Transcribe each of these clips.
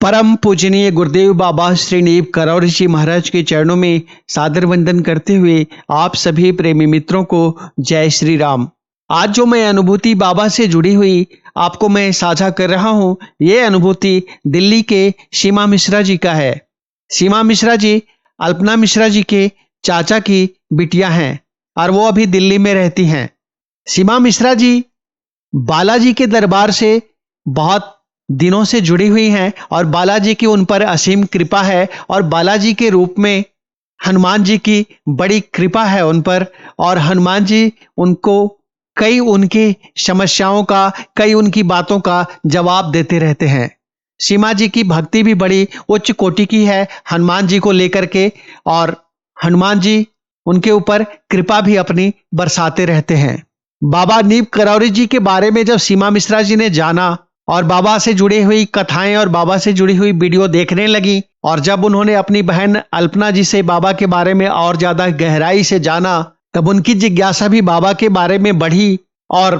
परम पूजनीय गुरुदेव बाबा श्री नीव करौरी जी महाराज के चरणों में सादर वंदन करते हुए आप सभी प्रेमी मित्रों को जय श्री राम। आज जो मैं अनुभूति बाबा से जुड़ी हुई आपको मैं साझा कर रहा हूँ, ये अनुभूति दिल्ली के सीमा मिश्रा जी का है। सीमा मिश्रा जी अल्पना मिश्रा जी के चाचा की बिटिया हैं और वो अभी दिल्ली में रहती हैं। सीमा मिश्रा जी बालाजी के दरबार से बहुत दिनों से जुड़ी हुई हैं और बालाजी की उन पर असीम कृपा है और बालाजी के रूप में हनुमान जी की बड़ी कृपा है उन पर। और हनुमान जी उनको कई उनकी समस्याओं का, कई उनकी बातों का जवाब देते रहते हैं। सीमा जी की भक्ति भी बड़ी उच्च कोटि की है हनुमान जी को लेकर के, और हनुमान जी उनके ऊपर कृपा भी अपनी बरसाते रहते हैं। बाबा नीव करौरी जी के बारे में जब सीमा मिश्रा जी ने जाना और बाबा से जुड़ी हुई कथाएं और बाबा से जुड़ी हुई वीडियो देखने लगी, और जब उन्होंने अपनी बहन अल्पना जी से बाबा के बारे में और ज्यादा गहराई से जाना, तब उनकी जिज्ञासा भी बाबा के बारे में बढ़ी और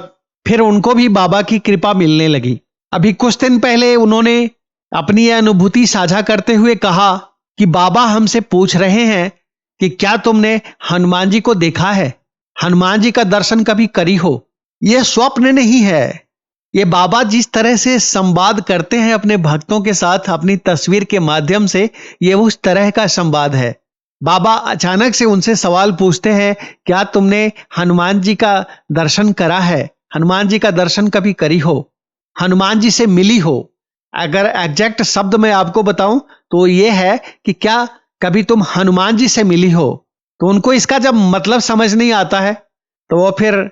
फिर उनको भी बाबा की कृपा मिलने लगी। अभी कुछ दिन पहले उन्होंने अपनी यह अनुभूति साझा करते हुए कहा कि बाबा हमसे पूछ रहे हैं कि क्या तुमने हनुमान जी को देखा है, हनुमान जी का दर्शन कभी करी हो। यह स्वप्न नहीं है, ये बाबा जिस तरह से संवाद करते हैं अपने भक्तों के साथ अपनी तस्वीर के माध्यम से, ये उस तरह का संवाद है। बाबा अचानक से उनसे सवाल पूछते हैं, क्या तुमने हनुमान जी का दर्शन करा है, हनुमान जी का दर्शन कभी करी हो, हनुमान जी से मिली हो। अगर एग्जैक्ट शब्द मैं आपको बताऊं तो ये है कि क्या कभी तुम हनुमान जी से मिली हो। तो उनको इसका जब मतलब समझ नहीं आता है तो वो फिर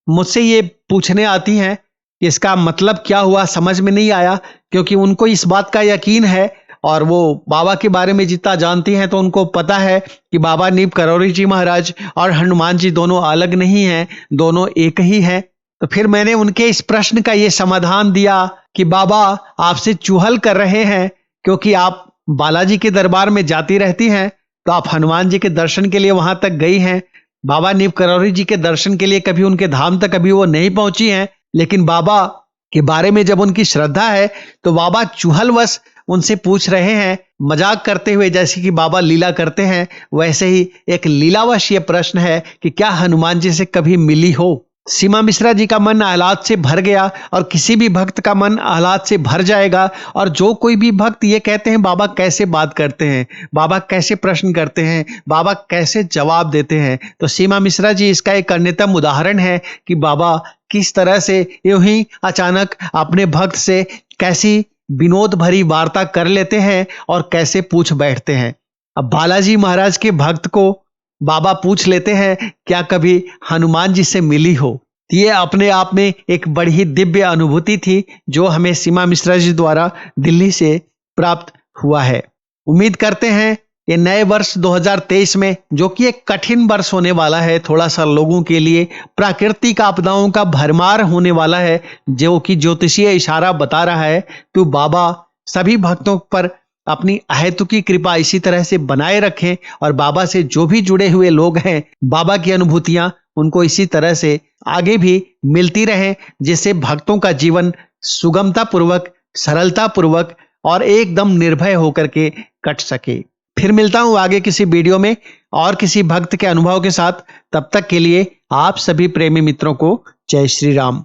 मुझसे ये पूछने आती हैं कि इसका मतलब क्या हुआ, समझ में नहीं आया। क्योंकि उनको इस बात का यकीन है और वो बाबा के बारे में जितना जानती हैं तो उनको पता है कि बाबा नीव करौरी जी महाराज और हनुमान जी दोनों अलग नहीं हैं, दोनों एक ही हैं। तो फिर मैंने उनके इस प्रश्न का ये समाधान दिया कि बाबा आपसे चुहल कर रहे हैं, क्योंकि आप बालाजी के दरबार में जाती रहती हैं तो आप हनुमान जी के दर्शन के लिए वहां तक गई हैं। बाबा नीव करौरी जी के दर्शन के लिए कभी उनके धाम तक कभी वो नहीं पहुंची हैं, लेकिन बाबा के बारे में जब उनकी श्रद्धा है तो बाबा चुहलवश उनसे पूछ रहे हैं, मजाक करते हुए, जैसे कि बाबा लीला करते हैं वैसे ही एक लीलावश ये प्रश्न है कि क्या हनुमान जी से कभी मिली हो। सीमा मिश्रा जी का मन आह्लाद से भर गया और किसी भी भक्त का मन आह्लाद से भर जाएगा। और जो कोई भी भक्त ये कहते हैं बाबा कैसे बात करते हैं, बाबा कैसे प्रश्न करते हैं, बाबा कैसे जवाब देते हैं, तो सीमा मिश्रा जी इसका एक अन्यतम उदाहरण है कि बाबा किस तरह से यूं ही अचानक अपने भक्त से कैसी विनोद भरी वार्ता कर लेते हैं और कैसे पूछ बैठते हैं। अब बालाजी महाराज के भक्त को बाबा पूछ लेते हैं, क्या कभी हनुमान जी से मिली हो। ये अपने आप में एक बड़ी ही दिव्य अनुभूति थी जो हमें सीमा मिश्रा जी द्वारा दिल्ली से प्राप्त हुआ है। उम्मीद करते हैं ये नए वर्ष 2023 में, जो कि एक कठिन वर्ष होने वाला है थोड़ा सा लोगों के लिए, प्राकृतिक आपदाओं का भरमार होने वाला है, जो कि ज्योतिषीय इशारा बता रहा है, तो बाबा सभी भक्तों पर अपनी अहेतुकी कृपा इसी तरह से बनाए रखें और बाबा से जो भी जुड़े हुए लोग हैं, बाबा की अनुभूतियां उनको इसी तरह से आगे भी मिलती रहें, जिससे भक्तों का जीवन सुगमता पूर्वक, सरलता पूर्वक और एकदम निर्भय होकर के कट सके। फिर मिलता हूं आगे किसी वीडियो में और किसी भक्त के अनुभव के साथ। तब तक के लिए आप सभी प्रेमी मित्रों को जय श्री राम।